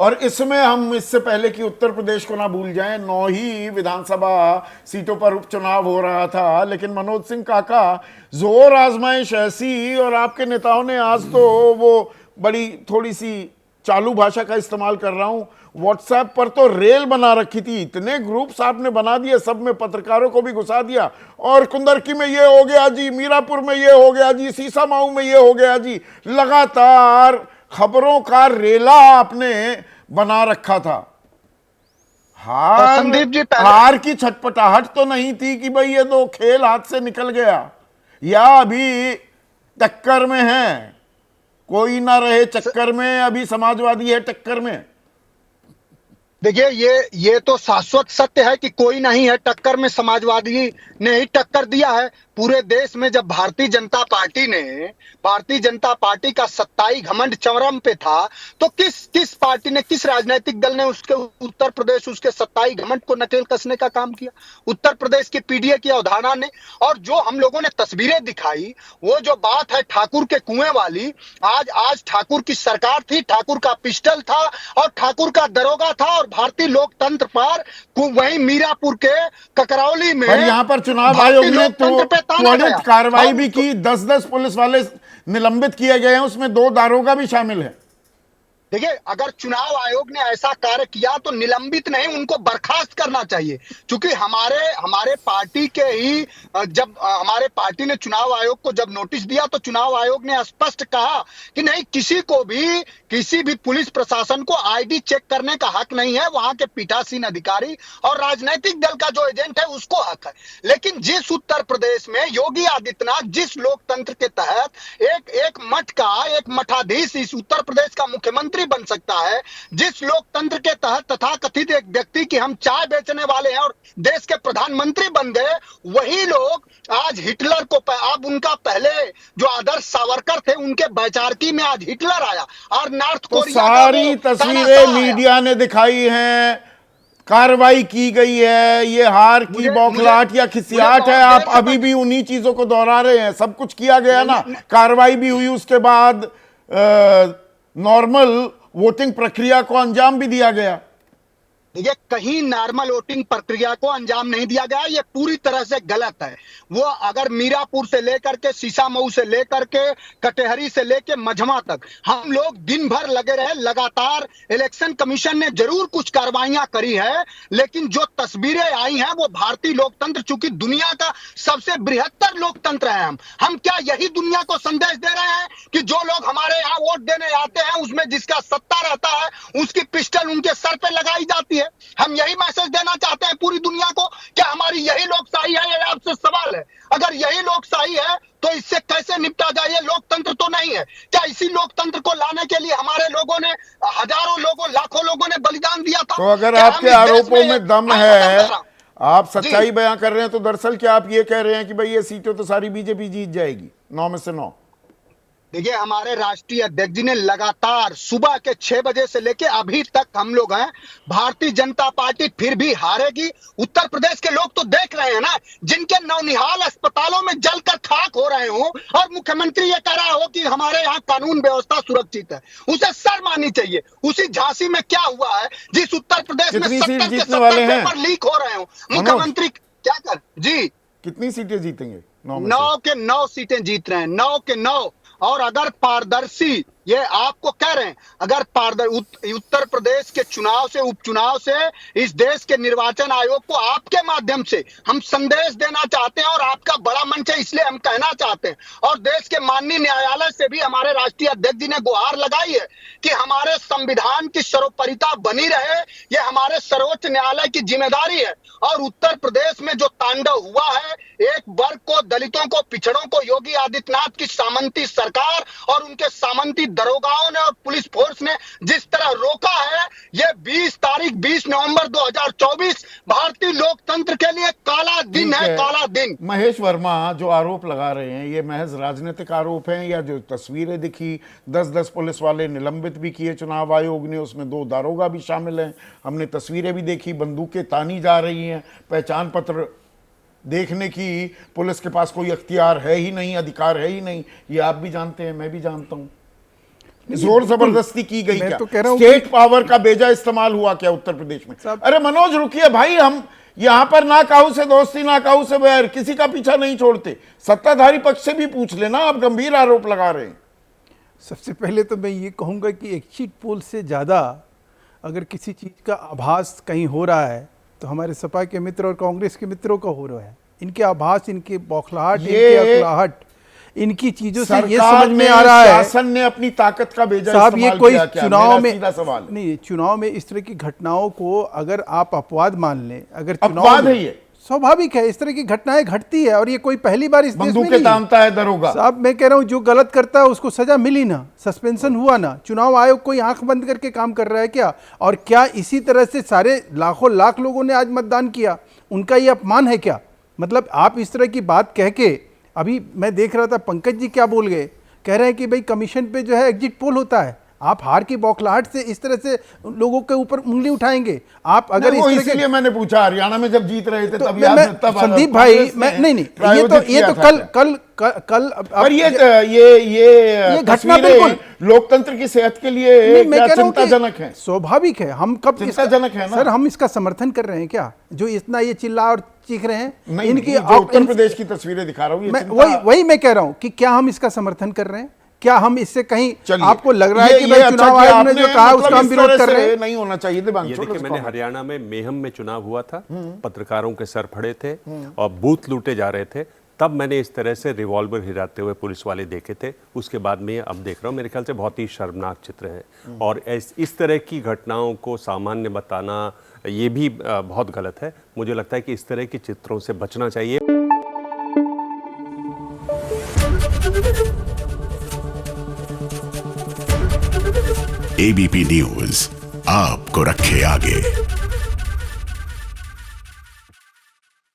और इसमें हम इससे पहले कि उत्तर प्रदेश को ना भूल जाएं, 9 ही विधानसभा सीटों पर उपचुनाव हो रहा था, लेकिन मनोज सिंह काका जोर आजमाइश ऐसी, और आपके नेताओं ने आज तो वो बड़ी थोड़ी सी चालू भाषा का इस्तेमाल कर रहा हूं, व्हाट्सएप पर तो रेल बना रखी थी, इतने ग्रुप्स आपने बना दिए, सब में पत्रकारों को भी घुसा दिया, और कुंदरकी में ये हो गया जी, मीरापुर में ये हो गया जी, सीसामाऊ में ये हो गया जी, लगातार खबरों का रेला आपने बना रखा था। हार संदीप जी पहले हार की छटपटाहट तो नहीं थी कि भाई ये दो खेल हाथ से निकल गया, या अभी टक्कर में है, कोई ना रहे चक्कर में, अभी समाजवादी है टक्कर में। देखिए, ये तो शाश्वत सत्य है कि कोई नहीं है टक्कर में। समाजवादी ने ही टक्कर दिया है पूरे देश में। जब भारतीय जनता पार्टी का सत्ताई घमंड चरम पे था, तो किस पार्टी ने, किस राजनीतिक दल ने उसके उत्तर प्रदेश, उसके सत्ताई घमंड को नकेल कसने का काम किया? उत्तर प्रदेश की पीडीए की अवधारणा ने। और जो हम लोगों ने तस्वीरें दिखाई, वो जो बात है ठाकुर के कुएं वाली, आज ठाकुर की सरकार थी, ठाकुर का पिस्टल था और ठाकुर का दरोगा था, और भारतीय लोकतंत्र पर वहीं मीरापुर के ककरौली में पर यहां पर चुनाव आयोग भारतीय ने तो लोकतंत्र पे ताना त्वरित गया। कार्रवाई हम भी की, 10-10 पुलिस वाले निलंबित किए गए हैं, उसमें 2 दारोगा भी शामिल हैं। देखिए, अगर चुनाव आयोग ने ऐसा कार्य किया तो निलंबित नहीं, उनको बर्खास्त करना चाहिए। क्योंकि हमारे हमारे पार्टी के ही जब हमारे पार्टी ने चुनाव आयोग को जब नोटिस दिया, तो चुनाव आयोग ने स्पष्ट कहा कि नहीं, किसी भी पुलिस प्रशासन को आईडी चेक करने का हक नहीं है। वहां के पीठासीन अधिकारी और राजनीतिक दल का जो एजेंट है उसको हक है। लेकिन जिस उत्तर प्रदेश में योगी आदित्यनाथ, जिस लोकतंत्र के तहत एक मठाधीश इस उत्तर प्रदेश का मुख्यमंत्री बन सकता है, जिस लोकतंत्र के तहत तथाकथित एक व्यक्ति की हम चाय बेचने वाले हैं और देश के प्रधानमंत्री बन गए, वही लोग आज हिटलर को, अब उनका पहले जो आदर्श सावरकर थे, उनके बैचारकी में आज हिटलर आया और नॉर्थ तो कोरिया का सारी वो तस्वीरें तानाशाह आया। मीडिया ने दिखाई हैं, कार्रवाई की गई है, ये हार की मुझे मुझे बौखलाहट या मुझे खिसियाट है, बहुत आप देर से अभी भी उन्हीं चीजों को दोहरा रहे हैं। सब कुछ किया गया ना, नहीं, कार्रवाई भी हुई, उसके बाद नॉर्मल वोटिंग प्रक्रिया को अंजाम भी दिया गया। देखिए, कहीं नॉर्मल वोटिंग प्रक्रिया को अंजाम नहीं दिया गया, ये पूरी तरह से गलत है। वो अगर मीरापुर से लेकर के, सीसामऊ से लेकर के, कटेहरी से लेकर मझमा तक हम लोग दिन भर लगे रहे लगातार। इलेक्शन कमीशन ने जरूर कुछ कार्रवाइयां करी है, लेकिन जो तस्वीरें आई हैं वो भारतीय लोकतंत्र, चूंकि दुनिया का सबसे बृहत्तर लोकतंत्र है, हम क्या यही दुनिया को संदेश दे रहे हैं कि जो लोग हमारे यहाँ वोट देने आते हैं, उसमें जिसका सत्ता रहता है उसकी पिस्टल उनके सर पे लगाई जाती है? हम यही मैसेज देना चाहते हैं पूरी दुनिया को? क्या हमारी यही लोकशाही है? ये आपसे सवाल है। अगर यही लोकशाही है तो इससे कैसे निपटा जाए? ये लोकतंत्र तो नहीं है। क्या इसी लोकतंत्र को लाने के लिए हमारे लोगों ने, हजारों लोगों, लाखों लोगों ने बलिदान दिया था? तो अगर क्या हम आपके इस देश में आरोपों में दम मैं बताऊं है, जरा। आप जी, सच्चाई बयां कर रहे हैं, तो दरअसल क्या आप ये कह रहे हैं कि भाई ये सीटें तो सारी बीजेपी जीत जाएगी, 9 में से 9? देखिए, हमारे राष्ट्रीय अध्यक्ष जी ने लगातार सुबह के 6 बजे से लेके अभी तक हम लोग हैं, भारतीय जनता पार्टी फिर भी हारेगी। उत्तर प्रदेश के लोग तो देख रहे हैं ना, जिनके नौनिहाल अस्पतालों में जलकर खाक हो रहे हो, और मुख्यमंत्री ये कह रहा हो कि हमारे यहाँ कानून व्यवस्था सुरक्षित है। उसे शर्म आनी चाहिए। उसी झांसी में क्या हुआ है, जिस उत्तर प्रदेश में कितनी सीट 70 के जीतने 70 वाले हैं पेपर लीक हो रहे हो, मनोज? मुख्यमंत्री क्या कर जी? कितनी सीटें जीतेंगे 9 में से? 9 के 9 सीटें जीत रहे हैं, 9 के 9। और अगर पारदर्शी, ये आपको कह रहे हैं, अगर उत्तर प्रदेश के चुनाव से, उपचुनाव से, इस देश के निर्वाचन आयोग को आपके माध्यम से हम संदेश देना चाहते हैं, और आपका बड़ा मंच है इसलिए हम कहना चाहते हैं, और देश के माननीय न्यायालय से भी हमारे राष्ट्रीय अध्यक्ष जी ने गुहार लगाई है कि हमारे संविधान की सर्वोपरिता बनी रहे। ये हमारे सर्वोच्च न्यायालय की जिम्मेदारी है। और उत्तर प्रदेश में जो तांडव हुआ है, एक वर्ग को, दलितों को, पिछड़ों को योगी आदित्यनाथ की सामंती सरकार और उनके सामंती दरोगाओं ने और पुलिस फोर्स ने जिस तरह रोका है, ये 20 नवंबर 2024 भारतीय लोकतंत्र के लिए काला दिन ठीक है, है काला दिन। महेश वर्मा, जो आरोप लगा रहे हैं ये महज राजनीतिक आरोप हैं, या जो तस्वीरें दिखी 10-10 पुलिस वाले निलंबित भी किए चुनाव आयोग ने, उसमें 2 दारोगा भी शामिल हैं, हमने तस्वीरें भी देखी, बंदूकें तानी जा रही हैं, पहचान पत्र देखने की पुलिस के पास कोई अख्तियार है ही नहीं, अधिकार है ही नहीं, ये आप भी जानते हैं, मैं भी जानता हूं। जोर जबरदस्ती की गई मैं क्या? तो कह रहा हूं स्टेट पावर का बेजा इस्तेमाल हुआ क्या उत्तर प्रदेश में? अरे मनोज रुकिए भाई, हम यहां पर ना काहू से दोस्ती ना काहू से बैर, किसी का पीछा नहीं छोड़ते। सत्ताधारी पक्ष से भी पूछ लेना, आप गंभीर आरोप लगा रहे हैं। सबसे पहले तो मैं ये कहूँगा कि एग्जिट पोल से ज़्यादा अगर किसी चीज़ का आभास कहीं हो रहा है तो हमारे सपा के मित्र और कांग्रेस के मित्रों का हो रहा है। इनके आभास, इनके बौखलाहट, इनके अकलाहट, इनकी चीज़ों से ये समझ में आ रहा है शासन ने अपनी ताकत का बेजा साहब ये इस्तेमाल कोई किया क्या? चुनाव मेरा में सीधा सवाल है। नहीं, चुनाव में इस तरह की घटनाओं को अगर आप अपवाद मान लें, अगर अपवाद है ये, स्वाभाविक है, इस तरह की घटनाएं घटती है और ये कोई पहली बार इस देश में बंदूकें नहीं है। तानता है दरोगा। साहब मैं कह रहा हूँ जो गलत करता है उसको सजा मिली ना, सस्पेंशन हुआ ना। चुनाव आयोग कोई आंख बंद करके काम कर रहा है क्या? और क्या इसी तरह से सारे लाखों लाख लोगों ने आज मतदान किया, उनका ये अपमान है क्या? मतलब आप इस तरह की बात कह के, अभी मैं देख रहा था पंकज जी क्या बोल गए, कह रहे हैं कि भाई कमीशन पे जो है एग्जिट पोल होता है। आप हार की बौखलाहट से इस तरह से लोगों के ऊपर उंगली उठाएंगे? आप अगर इस तरह के, इसीलिए मैंने पूछा, हरियाणा में जब जीत रहे थे तो तब मैं संदीप भाई, मैं नहीं ये तो कल पर ये घटना तस्वीरें बिल्कुल लोकतंत्र की सेहत के लिए मैं कह रहा हूं कि चिंताजनक है। स्वाभाविक है। हम कब चिंताजनक है ना सर, हम इसका समर्थन कर रहे हैं क्या? जो इतना ये चिल्ला और चीख रहे हैं, नहीं, इनकी जो उत्तर प्रदेश की तस्वीरें दिखा रहा हूँ, वही मैं कह रहा हूं कि क्या हम इसका समर्थन कर रहे हैं? क्या हम इससे कहीं आपको लग रहा है कि ये भाई अच्छा चुनाव कि आयोग ने जो कहा उसका हम विरोध कर रहे हैं? नहीं होना चाहिए। ये देखिए, मैंने हरियाणा में मेहम में चुनाव हुआ था, पत्रकारों के सर फड़े थे और बूथ लूटे जा रहे थे, तब मैंने इस तरह से रिवॉल्वर हिराते हुए पुलिस वाले देखे थे। उसके बाद में अब देख रहा हूँ, मेरे ख्याल से बहुत ही शर्मनाक चित्र है और इस तरह की घटनाओं को सामान्य बताना ये भी बहुत गलत है। मुझे लगता है कि इस तरह के चित्रों से बचना चाहिए। एबीपी न्यूज आपको रखे आगे।